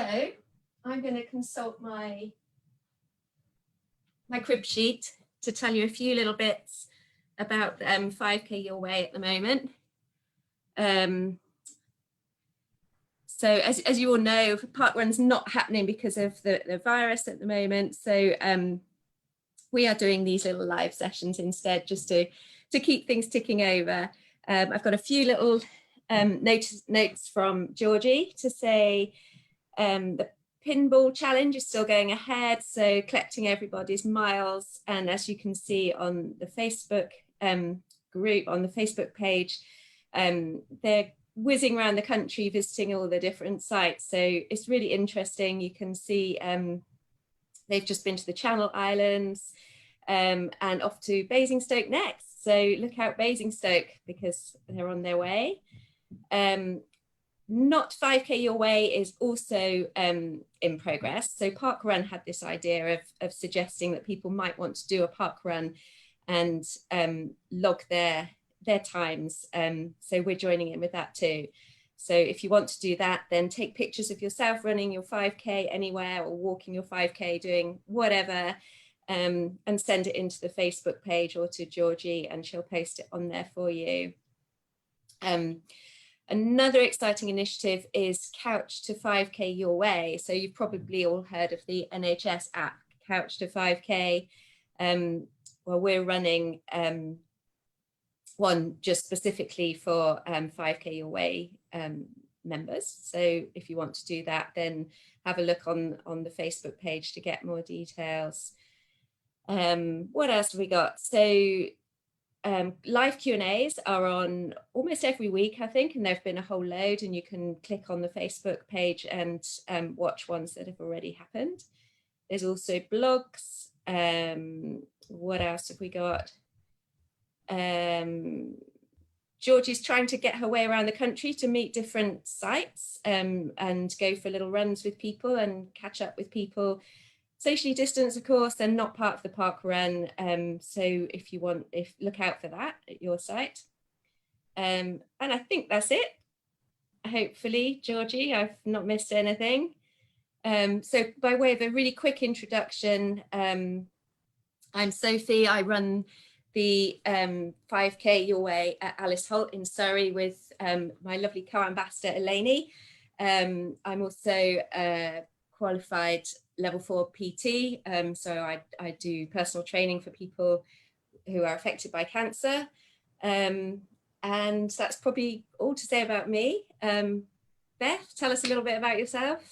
So I'm going to consult my crib sheet to tell you a few little bits about 5K Your Way at the moment. So as you all know, parkrun's not happening because of the virus at the moment. So we are doing these little live sessions instead, just to keep things ticking over. I've got a few little notes from Georgie to say the pinball challenge is still going ahead, so collecting everybody's miles, and as you can see on the Facebook group, on the Facebook page, they're whizzing around the country visiting all the different sites, so it's really interesting. You can see they've just been to the Channel Islands and off to Basingstoke next, so look out Basingstoke because they're on their way. Not 5K Your Way is also in progress. So Parkrun had this idea of suggesting that people might want to do a parkrun and log their times. So we're joining in with that too. So if you want to do that, then take pictures of yourself running your 5K anywhere or walking your 5K, doing whatever, and send it into the Facebook page or to Georgie and she'll post it on there for you. Another exciting initiative is Couch to 5K Your Way. So you've probably all heard of the NHS app, Couch to 5K. Well, we're running one just specifically for 5K Your Way members. So if you want to do that, then have a look on the Facebook page to get more details. What else have we got? So live Q&As are on almost every week, I think, and there have been a whole load, and you can click on the Facebook page and watch ones that have already happened. There's also blogs. What else have we got? Georgie's trying to get her way around the country to meet different sites and go for little runs with people and catch up with people. Socially distanced, of course, they're not part of the park run. So if you want, look out for that at your site. And I think that's it. Hopefully, Georgie, I've not missed anything. So by way of a really quick introduction, I'm Sophie. I run the 5K Your Way at Alice Holt in Surrey with my lovely co-ambassador, Eleni. I'm also a qualified level 4 PT, so I do personal training for people who are affected by cancer, and that's probably all to say about me. Beth, tell us a little bit about yourself.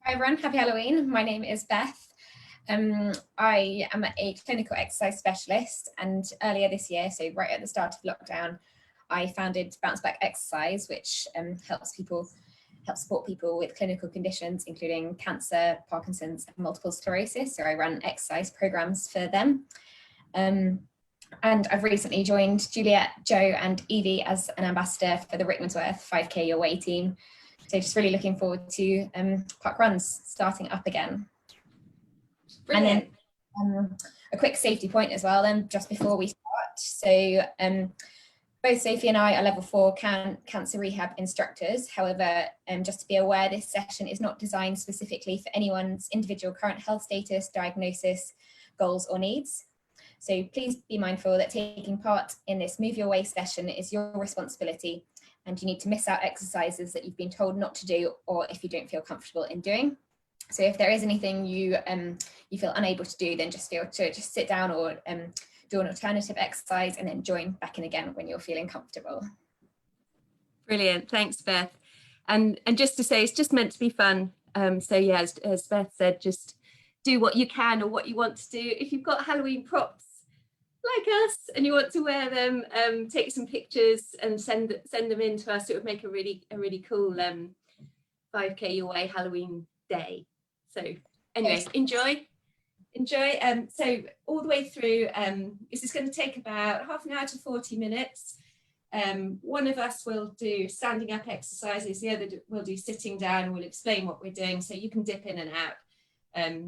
Hi everyone, happy Halloween. My name is Beth. I am a clinical exercise specialist, and earlier this year, so right at the start of lockdown, I founded Bounce Back Exercise, which helps support people with clinical conditions, including cancer, Parkinson's, and multiple sclerosis. So I run exercise programs for them. And I've recently joined Juliet, Joe, and Evie as an ambassador for the Rickmansworth 5K Your Way team. So just really looking forward to park runs starting up again. Brilliant. And then a quick safety point as well, then just before we start. So both Sophie and I are level 4 Cancer Rehab Instructors. However, just to be aware, this session is not designed specifically for anyone's individual current health status, diagnosis, goals, or needs. So please be mindful that taking part in this Move Your Way session is your responsibility, and you need to miss out exercises that you've been told not to do, or if you don't feel comfortable in doing. So if there is anything you feel unable to do, then just feel to just sit down or do an alternative exercise and then join back in again when you're feeling comfortable. Brilliant, thanks Beth. And just to say, it's just meant to be fun. So yeah, as Beth said, just do what you can or what you want to do. If you've got Halloween props like us and you want to wear them, take some pictures and send them in to us. It would make a really cool 5K Your Way Halloween day. So anyway, enjoy. So all the way through, this is going to take about half an hour to 40 minutes. One of us will do standing up exercises, the other will do sitting down, and we'll explain what we're doing, so you can dip in and out,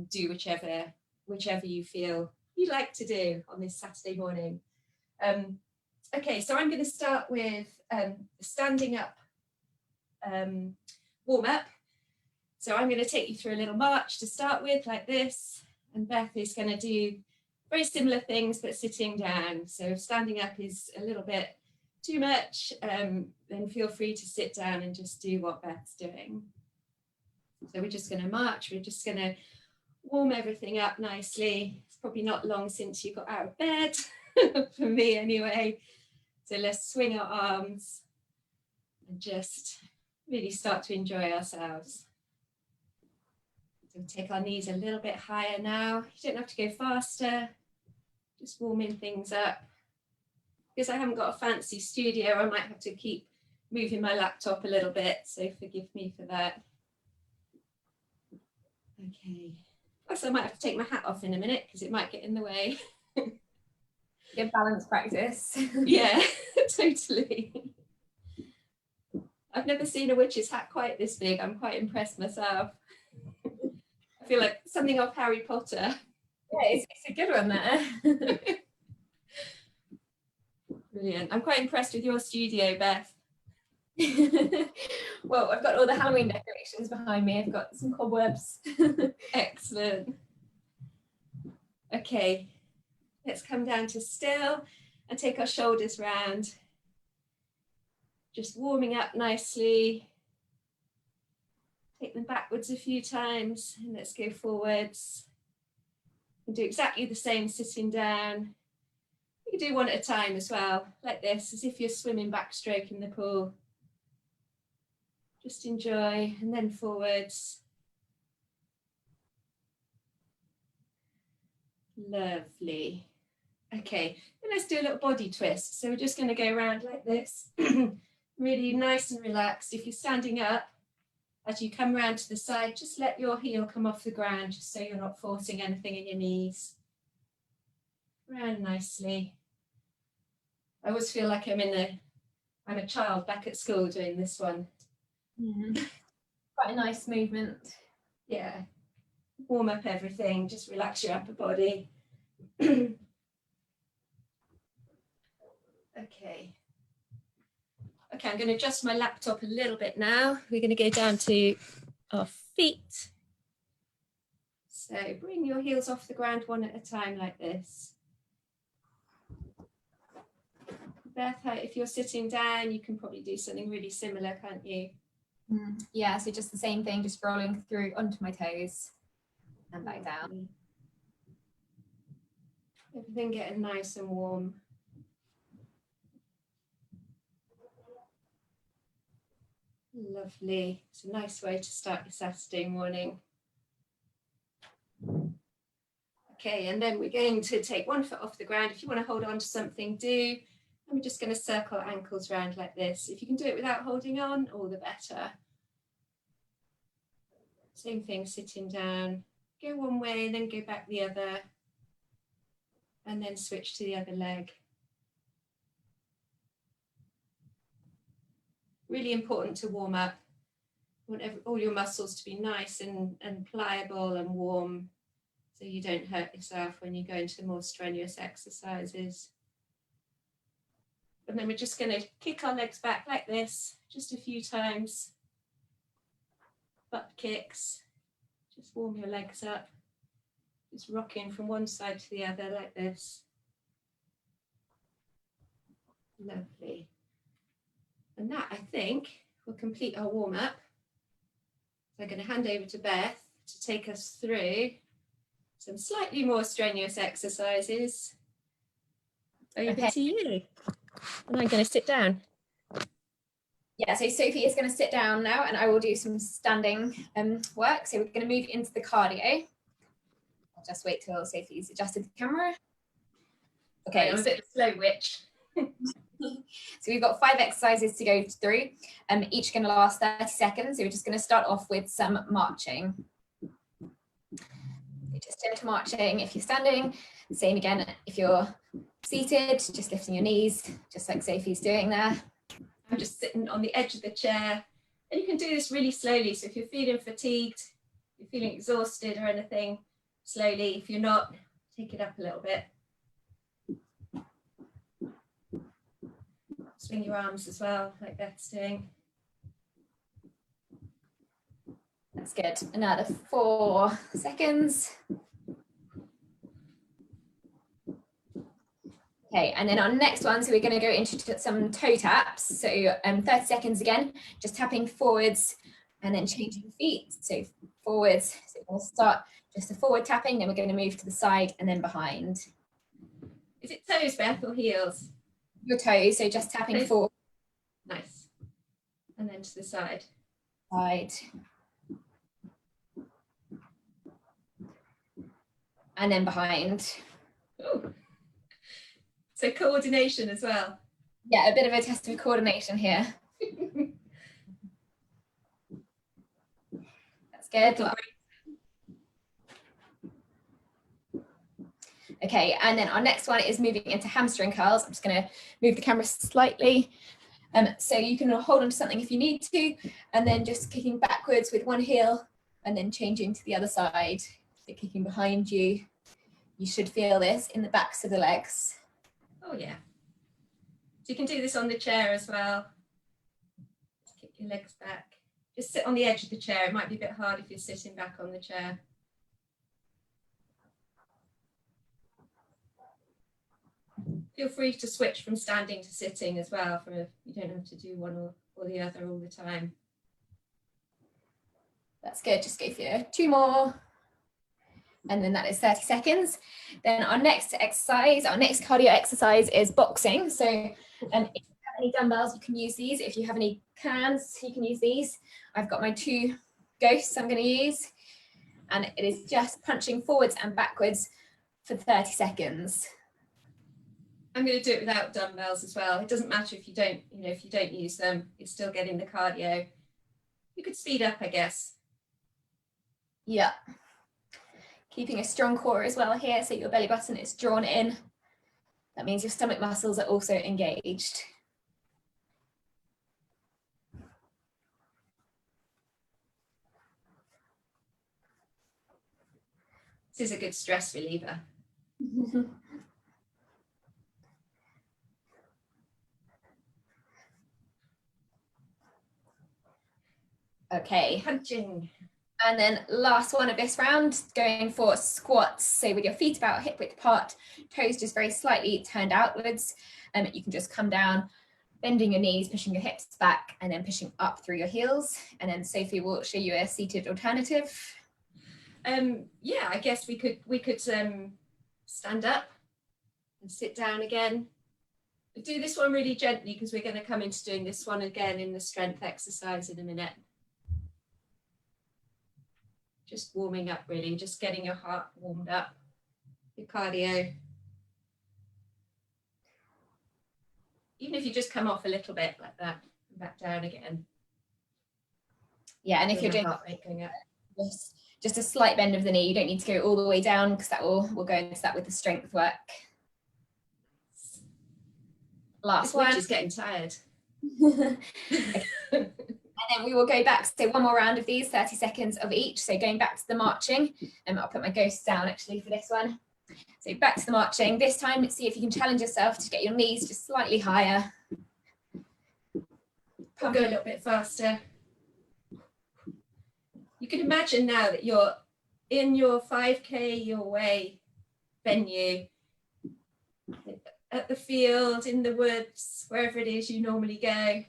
do whichever you feel you'd like to do on this Saturday morning. Okay, so I'm going to start with standing up warm up. So I'm going to take you through a little march to start with, like this, and Beth is going to do very similar things but sitting down. So if standing up is a little bit too much, then feel free to sit down and just do what Beth's doing. So we're just going to march, we're just going to warm everything up nicely. It's probably not long since you got out of bed, for me anyway. So let's swing our arms and just really start to enjoy ourselves. So take our knees a little bit higher now. You don't have to go faster, just warming things up. Because I haven't got a fancy studio, I might have to keep moving my laptop a little bit, so forgive me for that. Okay. Also, I might have to take my hat off in a minute because it might get in the way. Good balance practice. Yeah, totally. I've never seen a witch's hat quite this big. I'm quite impressed myself. I feel like something off Harry Potter. Yeah, it's a good one there. Brilliant. I'm quite impressed with your studio, Beth. Well, I've got all the Halloween decorations behind me. I've got some cobwebs. Excellent. Okay, let's come down to still and take our shoulders round. Just warming up nicely. Take them backwards a few times and let's go forwards. And do exactly the same sitting down. You can do one at a time as well, like this, as if you're swimming backstroke in the pool. Just enjoy, and then forwards. Lovely. Okay, then let's do a little body twist. So we're just going to go around like this, really nice and relaxed. If you're standing up, as you come around to the side, just let your heel come off the ground, just so you're not forcing anything in your knees. Round nicely. I always feel like I'm a child back at school doing this one. Quite a nice movement. Yeah. Warm up everything, just relax your upper body. Okay. Okay, I'm going to adjust my laptop a little bit now. We're going to go down to our feet. So bring your heels off the ground one at a time like this. Beth, if you're sitting down, you can probably do something really similar, can't you? Yeah, so just the same thing, just rolling through onto my toes and back down. Everything getting nice and warm. Lovely. It's a nice way to start your Saturday morning. Okay, and then we're going to take one foot off the ground. If you want to hold on to something, do. And we're just going to circle ankles round like this. If you can do it without holding on, all the better. Same thing, sitting down. Go one way, then go back the other. And then switch to the other leg. Really important to warm up. You want all your muscles to be nice and pliable and warm, so you don't hurt yourself when you go into more strenuous exercises. And then we're just going to kick our legs back like this, just a few times. Butt kicks. Just warm your legs up. Just rocking from one side to the other like this. Lovely. And that, I think, will complete our warm-up. So I'm going to hand over to Beth to take us through some slightly more strenuous exercises. Over to you. And I'm going to sit down. Yeah, so Sophie is going to sit down now and I will do some standing work. So we're going to move into the cardio. I'll just wait till Sophie's adjusted the camera. Okay, I'm a bit of a slow witch. So we've got 5 exercises to go through, each going to last 30 seconds. So we're just going to start off with some marching. Just gentle marching if you're standing. Same again if you're seated, just lifting your knees, just like Sophie's doing there. I'm just sitting on the edge of the chair. And you can do this really slowly. So if you're feeling fatigued, if you're feeling exhausted or anything, slowly. If you're not, take it up a little bit. Swing your arms as well, like Beth's doing. That's good. Another 4 seconds. Okay, and then our next one, so we're going to go into some toe taps. So 30 seconds again, just tapping forwards and then changing feet. So forwards, so we'll start just a forward tapping, then we're going to move to the side and then behind. Is it toes, Beth, or heels? Your toes, so just tapping toes. forward. Nice. And then to the side. Side. And then behind. Ooh. So coordination as well. Yeah, a bit of a test of coordination here. That's good. Okay, and then our next one is moving into hamstring curls. I'm just going to move the camera slightly. So you can hold on to something if you need to, and then just kicking backwards with one heel and then changing to the other side. So kicking behind you. You should feel this in the backs of the legs. Oh yeah. So you can do this on the chair as well. Just kick your legs back. Just sit on the edge of the chair. It might be a bit hard if you're sitting back on the chair. Feel free to switch from standing to sitting as well. You don't have to do one or the other all the time. That's good. Just go for 2 more. And then that is 30 seconds. Then our next exercise, our next cardio exercise is boxing. So if you have any dumbbells, you can use these. If you have any cans, you can use these. I've got my 2 ghosts I'm going to use. And it is just punching forwards and backwards for 30 seconds. I'm going to do it without dumbbells as well. It doesn't matter if you don't use them, you're still getting the cardio. You could speed up, I guess. Yeah. Keeping a strong core as well here, so your belly button is drawn in. That means your stomach muscles are also engaged. This is a good stress reliever. Okay. Punching. And then last one of this round, going for squats. So with your feet about hip width apart, toes just very slightly turned outwards. You can just come down, bending your knees, pushing your hips back, and then pushing up through your heels. And then Sophie will show you a seated alternative. Yeah, I guess we could stand up and sit down again. Do this one really gently because we're going to come into doing this one again in the strength exercise in a minute. Just warming up, really, just getting your heart warmed up, your cardio. Even if you just come off a little bit like that and back down again. Yeah, and if you're doing just a slight bend of the knee, you don't need to go all the way down because that we'll go into that with the strength work. Last one. Which is getting tired. And then we will go back, so one more round of these, 30 seconds of each. So going back to the marching, and I'll put my ghosts down actually for this one. So back to the marching. This time, let's see if you can challenge yourself to get your knees just slightly higher. I'll go a little bit faster. You can imagine now that you're in your 5K your way venue, at the field, in the woods, wherever it is you normally go.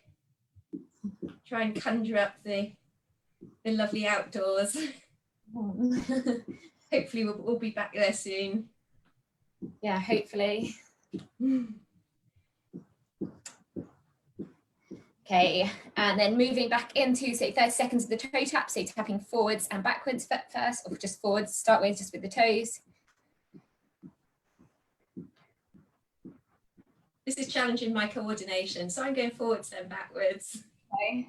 Try and conjure up the lovely outdoors. Hopefully we'll be back there soon. Yeah, hopefully. Okay, and then moving back into, say, 30 seconds of the toe tap, so tapping forwards and backwards first, or just forwards, start with just with the toes. This is challenging my coordination, so I'm going forwards then backwards. Okay.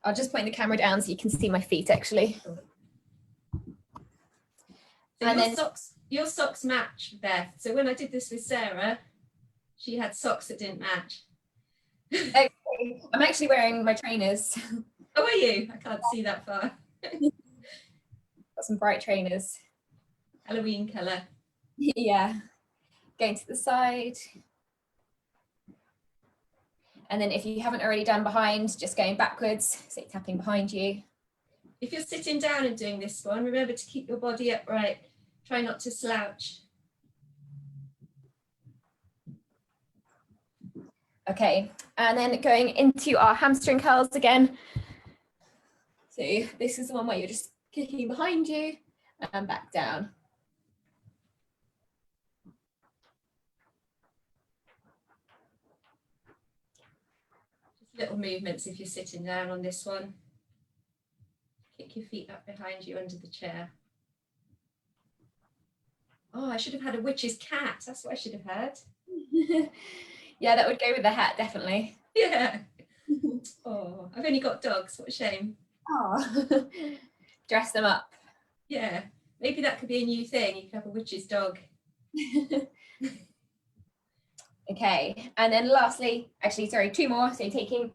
I'll just point the camera down so you can see my feet actually. So and your socks match, Beth. So when I did this with Sarah, she had socks that didn't match. Okay. I'm actually wearing my trainers. Oh, are you? I can't see that far. Got some bright trainers. Halloween colour. Yeah. Going to the side. And then if you haven't already done behind, just going backwards, so tapping behind you. If you're sitting down and doing this one, remember to keep your body upright. Try not to slouch. Okay, and then going into our hamstring curls again. So this is the one where you're just kicking behind you and back down. Just little movements if you're sitting down on this one. Kick your feet up behind you under the chair. Oh, I should have had a witch's cat. That's what I should have had. Yeah, that would go with the hat, definitely. Yeah. Oh, I've only got dogs. What a shame. Oh. Dress them up. Yeah, maybe that could be a new thing. You could have a witch's dog. Okay, and then lastly, actually, sorry, 2 more. So taking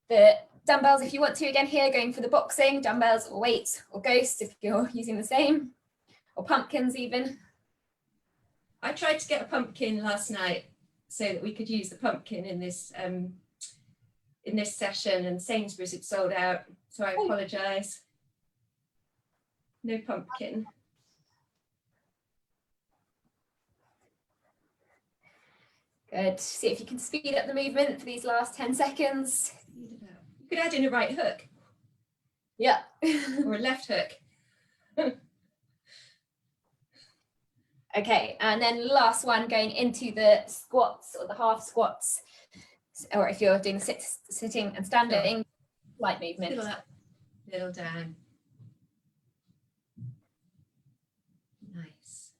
the dumbbells if you want to, again here, going for the boxing, dumbbells or weights or ghosts if you're using the same, or pumpkins even. I tried to get a pumpkin last night so that we could use the pumpkin in this session, and Sainsbury's had sold out, so I apologise. No pumpkin. Good. See if you can speed up the movement for these last 10 seconds. You could add in a right hook. Yeah. Or a left hook. Okay, and then last one, going into the squats or the half squats, or if you're doing sitting and standing, light movement. Little up, little down. Nice.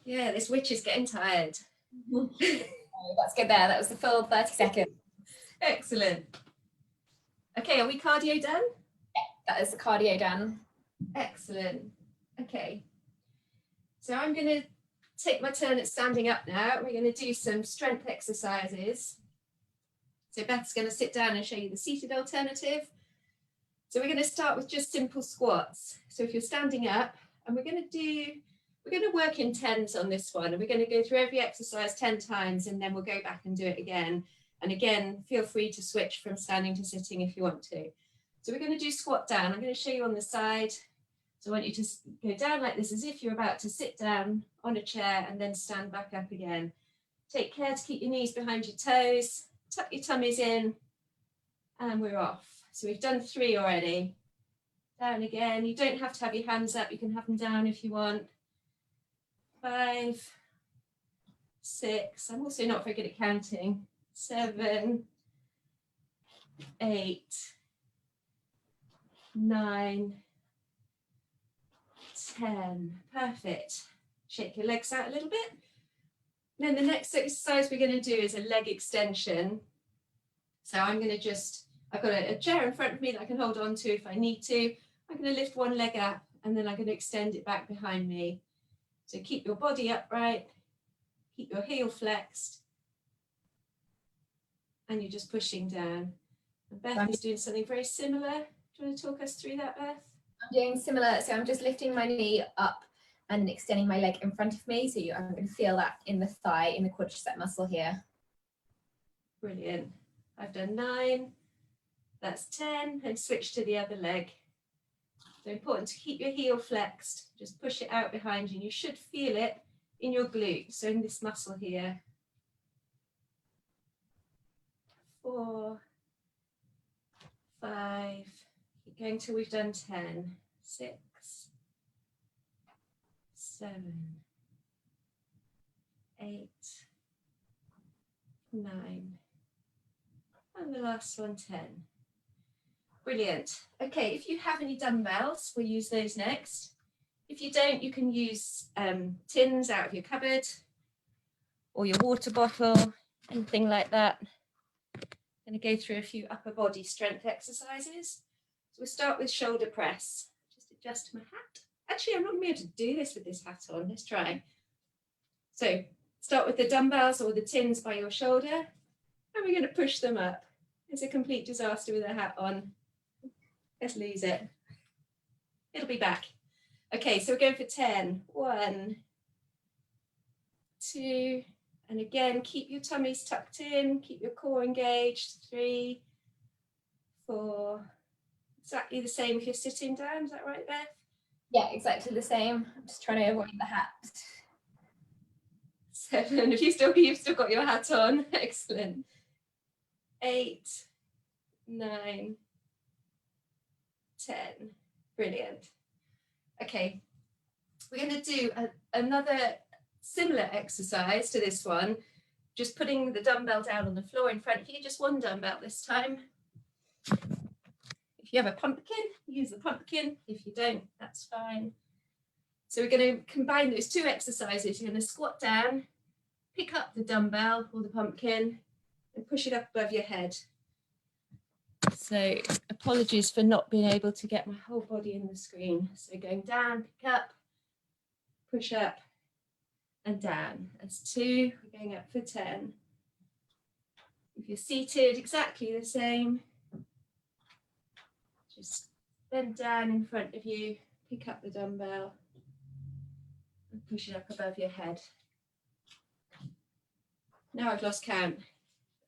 Yeah, this witch is getting tired. Oh, that's good there. That was the full 30 seconds. Excellent. Okay, are we cardio done? Yeah, that is the cardio done. Excellent. Okay. So I'm going to take my turn at standing up now. We're going to do some strength exercises. So Beth's going to sit down and show you the seated alternative. So we're going to start with just simple squats. So if you're standing up, and we're going to work in tens on this one, and we're going to go through every exercise 10 times, and then we'll go back and do it again. And again, feel free to switch from standing to sitting if you want to. So we're going to do squat down. I'm going to show you on the side. So I want you to go down like this, as if you're about to sit down on a chair and then stand back up again. Take care to keep your knees behind your toes, tuck your tummies in, and we're off. So we've done 3 already. Down again. You don't have to have your hands up. You can have them down if you want. 5, 6. I'm also not very good at counting. 7, 8, 9, 10. Perfect. Shake your legs out a little bit. Then the next exercise we're going to do is a leg extension. So I'm going to I've got a chair in front of me that I can hold on to if I need to. I'm going to lift one leg up, and then I'm going to extend it back behind me. So keep your body upright, keep your heel flexed, and you're just pushing down. And Beth is doing something very similar. Do you want to talk us through that, Beth? I'm doing similar, so I'm just lifting my knee up and extending my leg in front of me. So I'm going to feel that in the thigh, in the quadricep muscle here. Brilliant. I've done 9, that's 10, and switch to the other leg. So important to keep your heel flexed, just push it out behind you, and you should feel it in your glute, so in this muscle here. 4, 5, keep going till we've done 10, 6, 7, 8, 9, and the last one, 10. Brilliant. Okay, if you have any dumbbells, we'll use those next. If you don't, you can use tins out of your cupboard or your water bottle, anything like that. I'm going to go through a few upper body strength exercises. So we'll start with shoulder press. Just adjust my hat. Actually, I'm not going to be able to do this with this hat on. Let's try. So start with the dumbbells or the tins by your shoulder, and we're going to push them up. It's a complete disaster with a hat on. Let's lose it. It'll be back. Okay, so we're going for 10. 1, 2, and again, keep your tummies tucked in, keep your core engaged. 3, 4. Exactly the same if you're sitting down, is that right, Beth? Yeah, exactly the same. I'm just trying to avoid the hat. 7, if you've still got your hat on. Excellent. 8, 9, 10. Brilliant. Okay, we're going to do another similar exercise to this one, just putting the dumbbell down on the floor in front of you, just one dumbbell this time. If you have a pumpkin, use the pumpkin. If you don't, that's fine. So we're going to combine those two exercises. You're going to squat down, pick up the dumbbell or the pumpkin, and push it up above your head. So apologies for not being able to get my whole body in the screen. So going down, pick up, push up, and down. That's 2. We're going up for 10. If you're seated, exactly the same. Just bend down in front of you, pick up the dumbbell, and push it up above your head. Now I've lost count.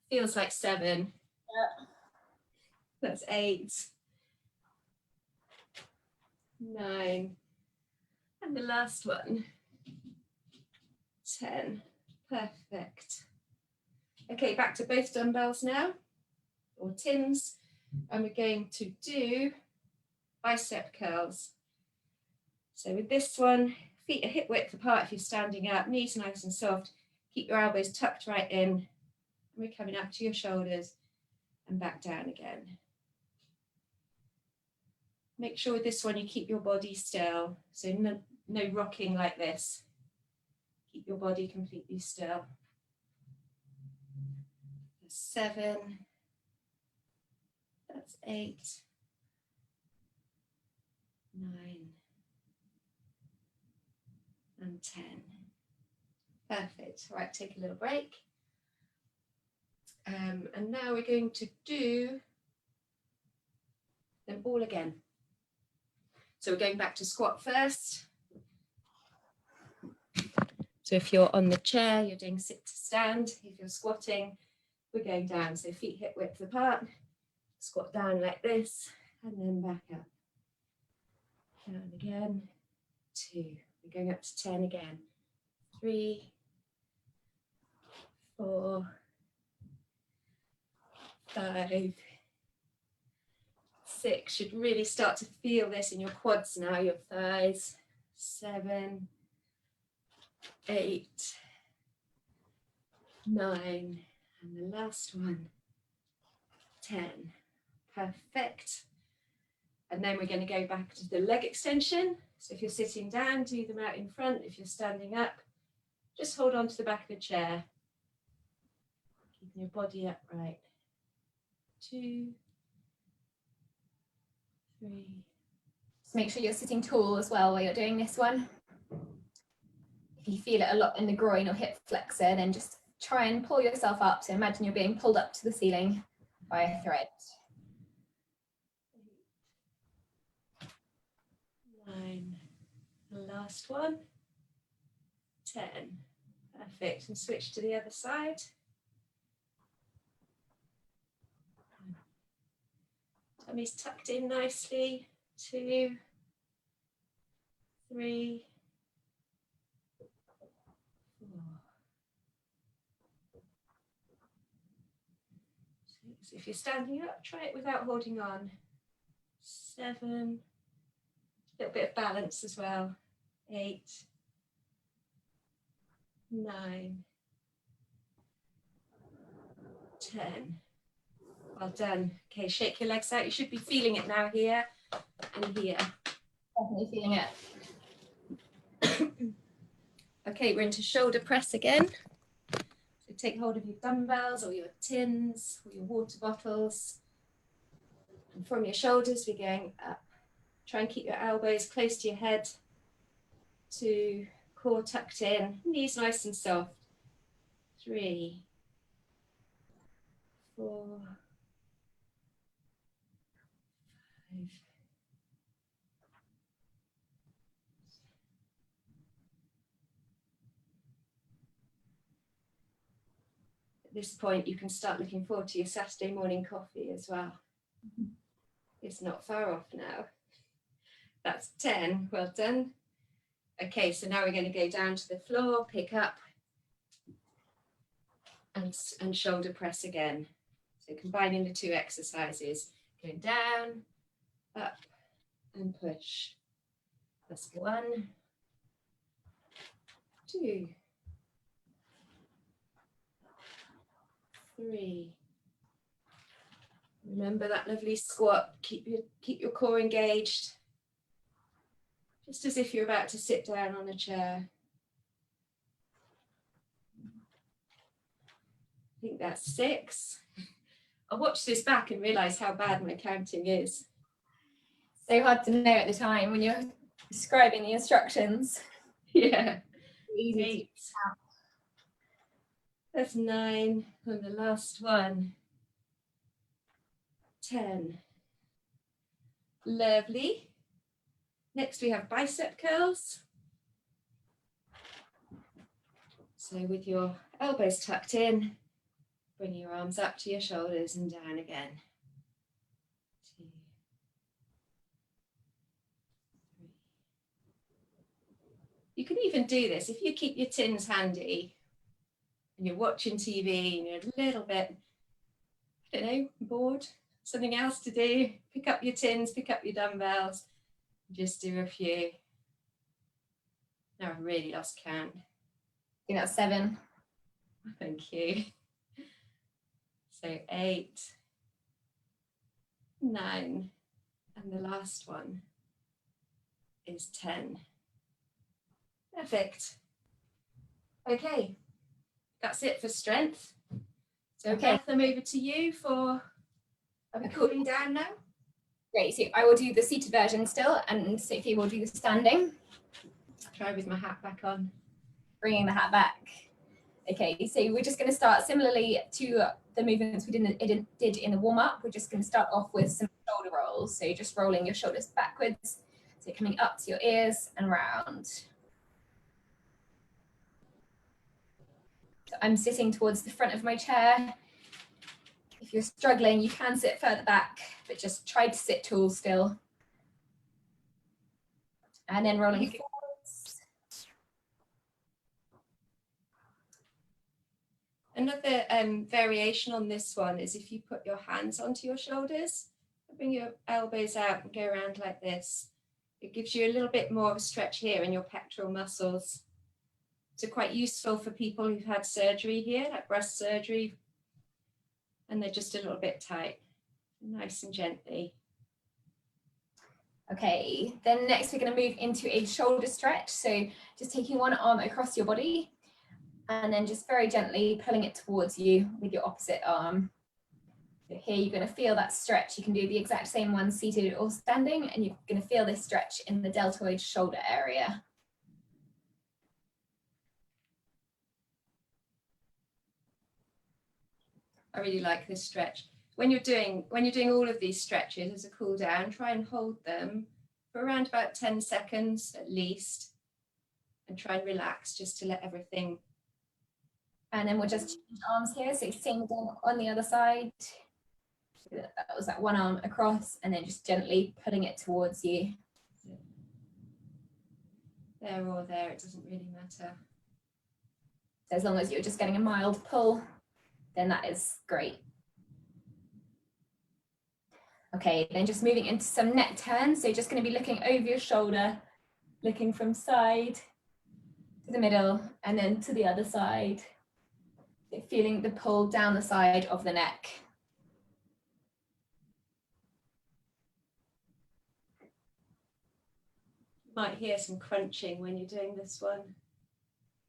Feels like 7. Yeah. That's 8. 9. And the last one. 10. Perfect. Okay, back to both dumbbells now, or tins, and we're going to do bicep curls. So with this one, feet are hip width apart if you're standing up, knees nice and soft, keep your elbows tucked right in, and we're coming up to your shoulders and back down again. Make sure with this one you keep your body still, so no rocking like this. Keep your body completely still. 7, that's 8, 9, and 10. Perfect. All right, take a little break. And now we're going to do them all again. So we're going back to squat first. So if you're on the chair, you're doing sit to stand. If you're squatting, we're going down. So feet hip width apart, squat down like this, and then back up. Down again, 2. We're going up to 10 again. 3, 4, 5, 6. Should really start to feel this in your quads now, your thighs. 7, 8, 9, and the last one, 10. Perfect. And then we're going to go back to the leg extension. So if you're sitting down, do them out in front. If you're standing up, just hold on to the back of the chair. Keeping your body upright. 2, 3. Just make sure you're sitting tall as well while you're doing this one. If you feel it a lot in the groin or hip flexor, then just try and pull yourself up. So imagine you're being pulled up to the ceiling by a thread. 9, the last one, 10. Perfect. And switch to the other side. Tummy's tucked in nicely. 2, 3, 4, 6. If you're standing up, try it without holding on. 7. A little bit of balance as well. 8, 9, 10. Well done. Okay, shake your legs out. You should be feeling it now here and here. Definitely feeling it. Okay, we're into shoulder press again. So take hold of your dumbbells or your tins or your water bottles. And from your shoulders, we're going up. Try and keep your elbows close to your head. 2, core tucked in, knees nice and soft. 3, 4, 5, At this point, you can start looking forward to your Saturday morning coffee as well. It's not far off now. That's 10, well done. Okay, so now we're going to go down to the floor, pick up, and shoulder press again. So combining the two exercises, going down, up, and push. That's 1, 2, 3. Remember that lovely squat. Keep your core engaged, just as if you're about to sit down on a chair. I think that's 6. I'll watch this back and realise how bad my counting is. So hard to know at the time when you're describing the instructions. Yeah. Easy 8. That's 9. And the last one. 10. Lovely. Next we have bicep curls. So with your elbows tucked in, bring your arms up to your shoulders and down again. 2, 3. You can even do this if you keep your tins handy and you're watching TV and you're a little bit, I don't know, bored, something else to do. Pick up your tins, pick up your dumbbells, just do a few. Now I've really lost count. I think that's 7. Thank you. So 8, 9, and the last one is 10. Perfect. Okay, that's it for strength. So Okay. Beth, I'm over to you for, are we cooling down now? Great, so I will do the seated version still, and Sophie will do the standing. Try with my hat back on. Bringing the hat back. Okay, so we're just going to start similarly to the movements we did in the warm-up. We're just going to start off with some shoulder rolls. So just rolling your shoulders backwards. So coming up to your ears and round. So I'm sitting towards the front of my chair. If you're struggling, you can sit further back, but just try to sit tall still. And then rolling forwards. Another variation on this one is if you put your hands onto your shoulders, bring your elbows out and go around like this. It gives you a little bit more of a stretch here in your pectoral muscles. So quite useful for people who've had surgery here, like breast surgery, and they're just a little bit tight. Nice and gently. Okay, then next we're going to move into a shoulder stretch. So just taking one arm across your body and then just very gently pulling it towards you with your opposite arm. So here you're going to feel that stretch. You can do the exact same one seated or standing, and you're going to feel this stretch in the deltoid shoulder area. I really like this stretch. When you're doing all of these stretches as a cool down, try and hold them for around about 10 seconds at least, and try and relax just to let everything. And then we'll just change arms here. So same thing on the other side. So that was that one arm across, and then just gently pulling it towards you. There or there, it doesn't really matter. So as long as you're just getting a mild pull, then that is great. Okay, then just moving into some neck turns. So just going to be looking over your shoulder, looking from side to the middle and then to the other side. So feeling the pull down the side of the neck. You might hear some crunching when you're doing this one.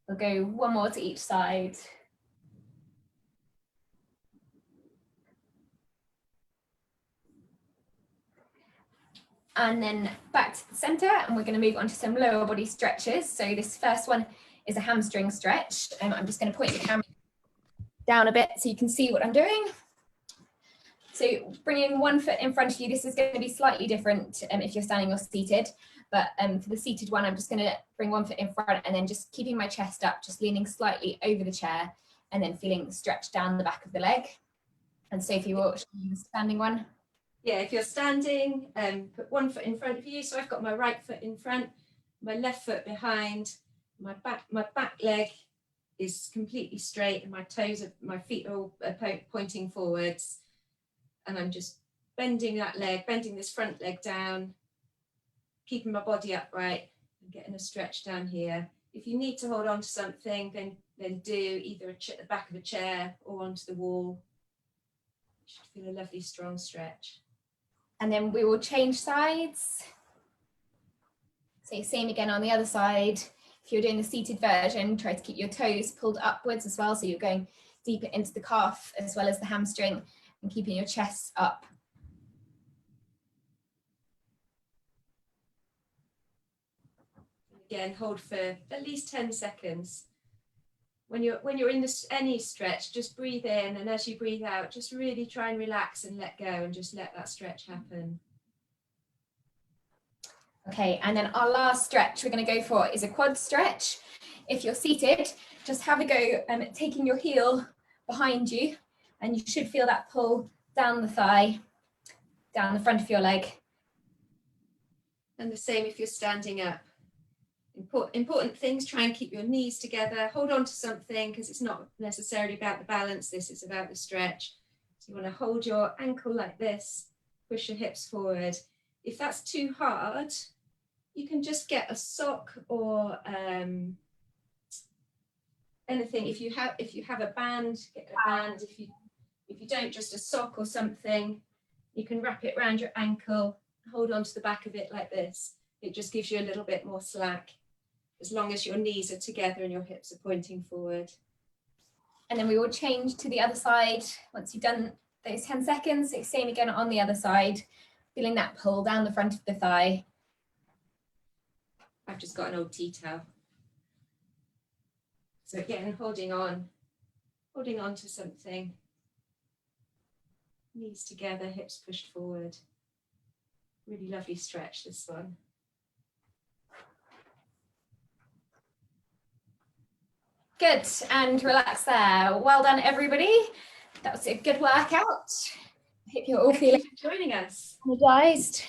We'll go one more to each side. And then back to the center, and we're going to move on to some lower body stretches. So this first one is a hamstring stretch. I'm just going to point the camera down a bit so you can see what I'm doing. So bringing one foot in front of you, this is going to be slightly different if you're standing or seated. But for the seated one, I'm just going to bring one foot in front and then just keeping my chest up, just leaning slightly over the chair and then feeling the stretch down the back of the leg. And Sophie will show you the standing one. Yeah, if you're standing, put one foot in front of you. So I've got my right foot in front, my left foot behind, my back leg is completely straight, and my feet are all pointing forwards. And I'm just bending that leg, bending this front leg down, keeping my body upright and getting a stretch down here. If you need to hold on to something, then do either the back of a chair or onto the wall. You should feel a lovely strong stretch. And then we will change sides. So same again on the other side. If you're doing the seated version, try to keep your toes pulled upwards as well. So you're going deeper into the calf as well as the hamstring, and keeping your chest up. Again, hold for at least 10 seconds. When you're in any stretch, just breathe in, and as you breathe out, just really try and relax and let go, and just let that stretch happen. Okay, and then our last stretch we're going to go for is a quad stretch. If you're seated, just have a go taking your heel behind you, and you should feel that pull down the thigh, down the front of your leg. And the same if you're standing up. Important things, try and keep your knees together, hold on to something, because it's not necessarily about the balance, this is about the stretch. So you want to hold your ankle like this, push your hips forward. If that's too hard, you can just get a sock or anything. If you have a band, get a band. If you don't, just a sock or something. You can wrap it around your ankle, hold on to the back of it like this. It just gives you a little bit more slack, as long as your knees are together and your hips are pointing forward. And then we will change to the other side once you've done those 10 seconds. So same again on the other side, feeling that pull down the front of the thigh. I've just got an old tea towel. So again, holding on to something. Knees together, hips pushed forward. Really lovely stretch, this one. Good, and relax there. Well done, everybody. That was a good workout. I hope you're all feeling joining us. energized.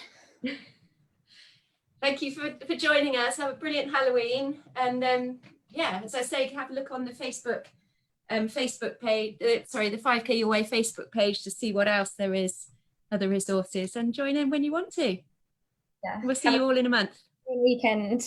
Thank you for joining us. Have a brilliant Halloween. And yeah, as I say, have a look on the Facebook page, the 5K Your Way Facebook page to see what else there is, other resources, and join in when you want to. Yeah. We'll see you all in a month. Weekend.